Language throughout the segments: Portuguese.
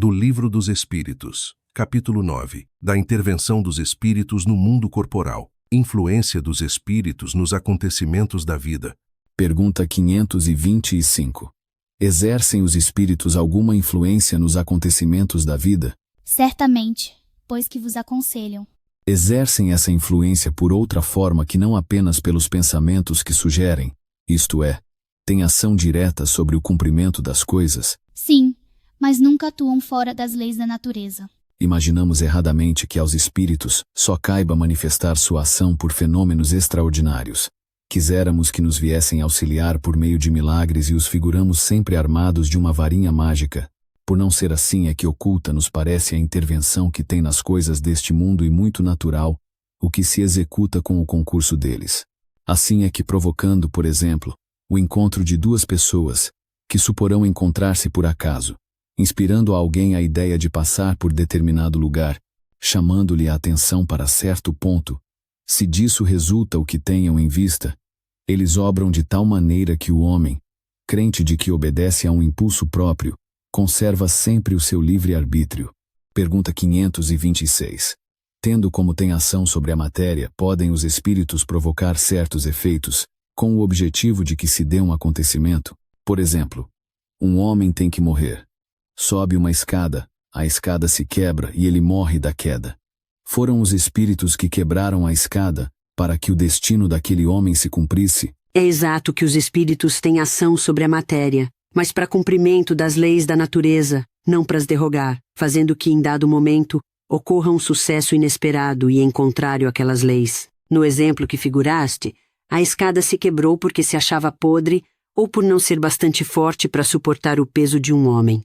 do Livro dos Espíritos, capítulo 9, da intervenção dos espíritos no mundo corporal, influência dos espíritos nos acontecimentos da vida. Pergunta 525. Exercem os espíritos alguma influência nos acontecimentos da vida? Certamente, pois que vos aconselham. Exercem essa influência por outra forma que não apenas pelos pensamentos que sugerem, isto é, têm ação direta sobre o cumprimento das coisas? Sim, mas nunca atuam fora das leis da natureza. Imaginamos erradamente que aos espíritos só caiba manifestar sua ação por fenômenos extraordinários. Quiséramos que nos viessem auxiliar por meio de milagres e os figuramos sempre armados de uma varinha mágica. Por não ser assim é que oculta nos parece a intervenção que tem nas coisas deste mundo e muito natural, o que se executa com o concurso deles. Assim é que provocando, por exemplo, o encontro de duas pessoas, que suporão encontrar-se por acaso, inspirando a alguém a ideia de passar por determinado lugar, chamando-lhe a atenção para certo ponto, se disso resulta o que tenham em vista, eles obram de tal maneira que o homem, crente de que obedece a um impulso próprio, conserva sempre o seu livre-arbítrio. Pergunta 526. Tendo como tem ação sobre a matéria, podem os espíritos provocar certos efeitos, com o objetivo de que se dê um acontecimento? Por exemplo, um homem tem que morrer. Sobe uma escada, a escada se quebra e ele morre da queda. Foram os espíritos que quebraram a escada, para que o destino daquele homem se cumprisse? É exato que os espíritos têm ação sobre a matéria, mas para cumprimento das leis da natureza, não para as derrogar, fazendo que em dado momento ocorra um sucesso inesperado e em contrário àquelas leis. No exemplo que figuraste, a escada se quebrou porque se achava podre ou por não ser bastante forte para suportar o peso de um homem.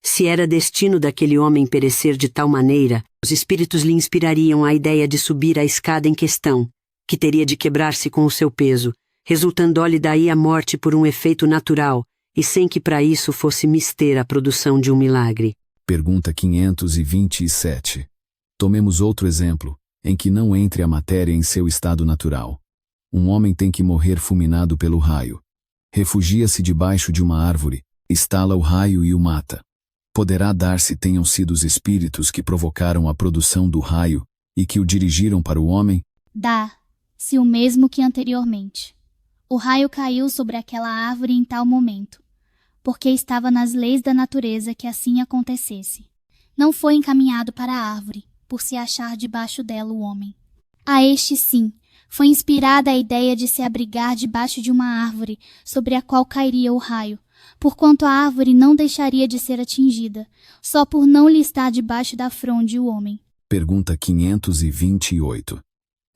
Se era destino daquele homem perecer de tal maneira, os espíritos lhe inspirariam a ideia de subir a escada em questão, que teria de quebrar-se com o seu peso, resultando-lhe daí a morte por um efeito natural, e sem que para isso fosse mister a produção de um milagre. Pergunta 527. Tomemos outro exemplo, em que não entre a matéria em seu estado natural. Um homem tem que morrer fulminado pelo raio. Refugia-se debaixo de uma árvore, estala o raio e o mata. Poderá dar-se tenham sido os espíritos que provocaram a produção do raio e que o dirigiram para o homem? Dá-se o mesmo que anteriormente. O raio caiu sobre aquela árvore em tal momento, porque estava nas leis da natureza que assim acontecesse. Não foi encaminhado para a árvore, por se achar debaixo dela o homem. A este sim, foi inspirada a ideia de se abrigar debaixo de uma árvore sobre a qual cairia o raio, porquanto a árvore não deixaria de ser atingida, só por não lhe estar debaixo da fronde o homem. Pergunta 528.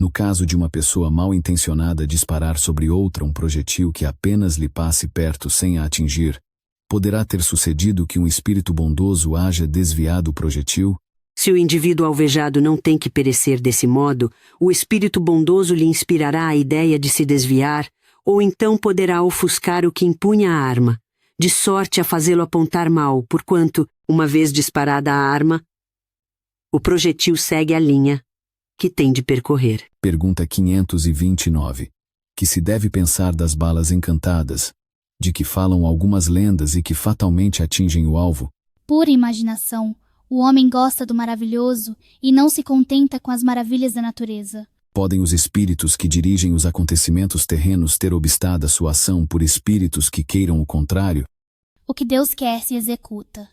No caso de uma pessoa mal intencionada disparar sobre outra um projetil que apenas lhe passe perto sem a atingir, poderá ter sucedido que um espírito bondoso haja desviado o projetil? Se o indivíduo alvejado não tem que perecer desse modo, o espírito bondoso lhe inspirará a ideia de se desviar, ou então poderá ofuscar o que impunha a arma, de sorte a fazê-lo apontar mal, porquanto, uma vez disparada a arma, o projetil segue a linha que tem de percorrer. Pergunta 529. Que se deve pensar das balas encantadas, de que falam algumas lendas e que fatalmente atingem o alvo? Pura imaginação, o homem gosta do maravilhoso e não se contenta com as maravilhas da natureza. Podem os espíritos que dirigem os acontecimentos terrenos ter obstado a sua ação por espíritos que queiram o contrário? O que Deus quer se executa.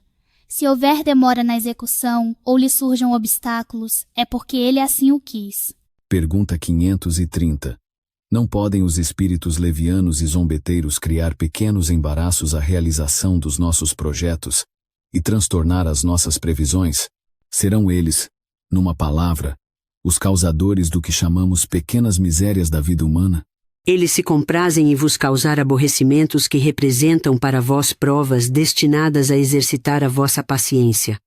Se houver demora na execução ou lhe surjam obstáculos, é porque ele assim o quis. Pergunta 530. Não podem os espíritos levianos e zombeteiros criar pequenos embaraços à realização dos nossos projetos e transtornar as nossas previsões? Serão eles, numa palavra, os causadores do que chamamos pequenas misérias da vida humana? Eles se comprazem em vos causar aborrecimentos que representam para vós provas destinadas a exercitar a vossa paciência.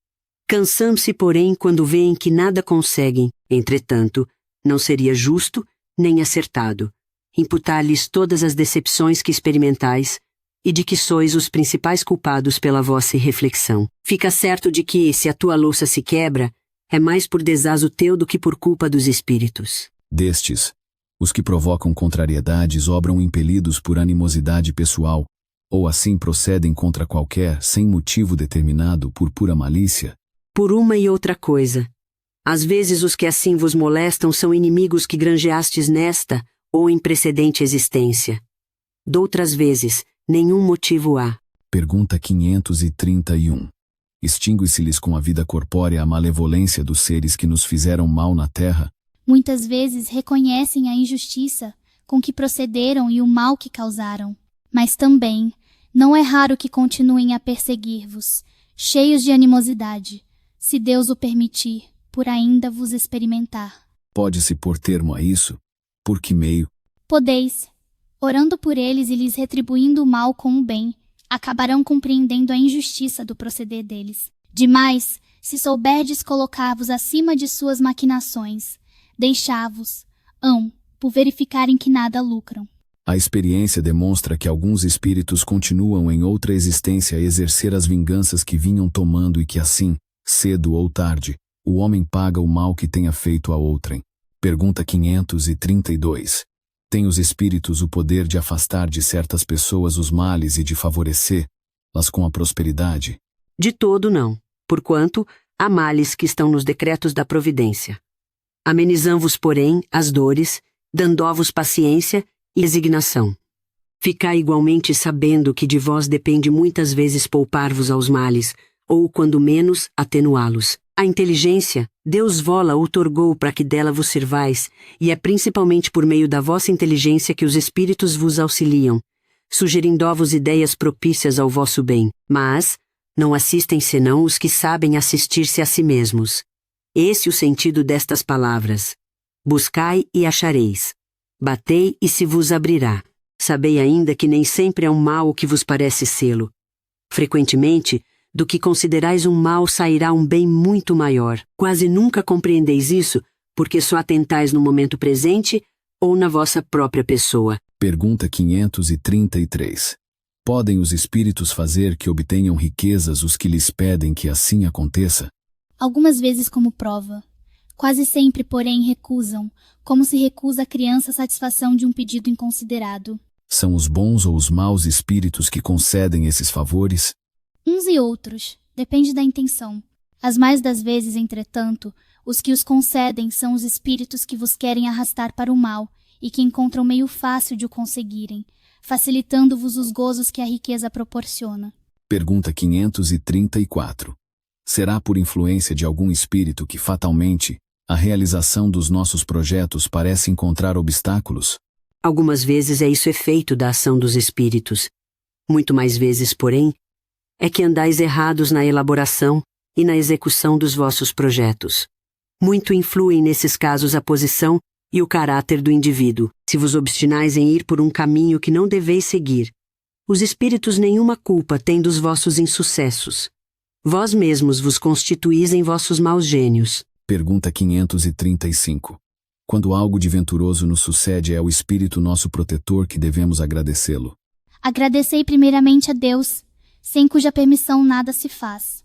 Cansam-se, porém, quando veem que nada conseguem. Entretanto, não seria justo nem acertado imputar-lhes todas as decepções que experimentais e de que sois os principais culpados pela vossa irreflexão. Fica certo de que, se a tua louça se quebra, é mais por desazo teu do que por culpa dos espíritos. Destes, os que provocam contrariedades obram impelidos por animosidade pessoal, Ou assim procedem contra qualquer, sem motivo determinado, por pura malícia? Por uma e outra coisa. Às vezes os que assim vos molestam são inimigos que granjeastes nesta ou em precedente existência. Doutras vezes, nenhum motivo há. Pergunta 531. Extingue-se-lhes com a vida corpórea a malevolência dos seres que nos fizeram mal na terra? Muitas vezes reconhecem a injustiça com que procederam e o mal que causaram. Mas também, não é raro que continuem a perseguir-vos, cheios de animosidade, se Deus o permitir, por ainda vos experimentar. Pode-se pôr termo a isso? Por que meio? Podeis, orando por eles e lhes retribuindo o mal com o bem, acabarão compreendendo a injustiça do proceder deles. Demais, se souberdes colocar-vos acima de suas maquinações, deixá-vos, por verificarem que nada lucram. A experiência demonstra que alguns espíritos continuam em outra existência a exercer as vinganças que vinham tomando e que assim, cedo ou tarde, o homem paga o mal que tenha feito a outrem. Pergunta 532. Tem os espíritos o poder de afastar de certas pessoas os males e de favorecê-las com a prosperidade? De todo não, porquanto há males que estão nos decretos da providência. Amenizam-vos, porém, as dores, dando-vos paciência e resignação. Ficai igualmente sabendo que de vós depende muitas vezes poupar-vos aos males, ou, quando menos, atenuá-los. A inteligência, Deus vola outorgou para que dela vos servais, e é principalmente por meio da vossa inteligência que os espíritos vos auxiliam, sugerindo-vos ideias propícias ao vosso bem. Mas não assistem senão os que sabem assistir-se a si mesmos. Esse o sentido destas palavras. Buscai e achareis. Batei e se vos abrirá. Sabei ainda que nem sempre é um mal o que vos parece sê-lo. Frequentemente, do que considerais um mal sairá um bem muito maior. Quase nunca compreendeis isso, porque só atentais no momento presente ou na vossa própria pessoa. Pergunta 533. Podem os espíritos fazer que obtenham riquezas os que lhes pedem que assim aconteça? Algumas vezes como prova. Quase sempre, porém, recusam, como se recusa a criança a satisfação de um pedido inconsiderado. São os bons ou os maus espíritos que concedem esses favores? Uns e outros, depende da intenção. As mais das vezes, entretanto, os que os concedem são os espíritos que vos querem arrastar para o mal e que encontram meio fácil de o conseguirem, facilitando-vos os gozos que a riqueza proporciona. Pergunta 534. Será por influência de algum espírito que fatalmente a realização dos nossos projetos parece encontrar obstáculos? Algumas vezes é isso efeito da ação dos espíritos. Muito mais vezes, porém, é que andais errados na elaboração e na execução dos vossos projetos. Muito influem nesses casos a posição e o caráter do indivíduo. Se vos obstinais em ir por um caminho que não deveis seguir, os espíritos nenhuma culpa têm dos vossos insucessos. Vós mesmos vos constituís em vossos maus gênios. Pergunta 535. Quando algo de venturoso nos sucede, é o Espírito nosso protetor que devemos agradecê-lo? Agradecei primeiramente a Deus, sem cuja permissão nada se faz.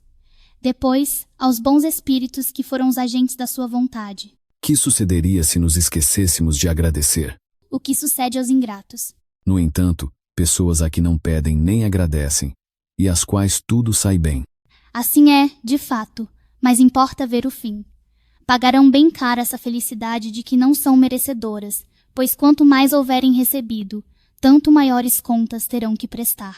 Depois, aos bons espíritos que foram os agentes da sua vontade. Que sucederia se nos esquecêssemos de agradecer? O que sucede aos ingratos. No entanto, pessoas a que não pedem nem agradecem, e às quais tudo sai bem. Assim é, de fato, mas importa ver o fim. Pagarão bem cara essa felicidade de que não são merecedoras, pois quanto mais houverem recebido, tanto maiores contas terão que prestar.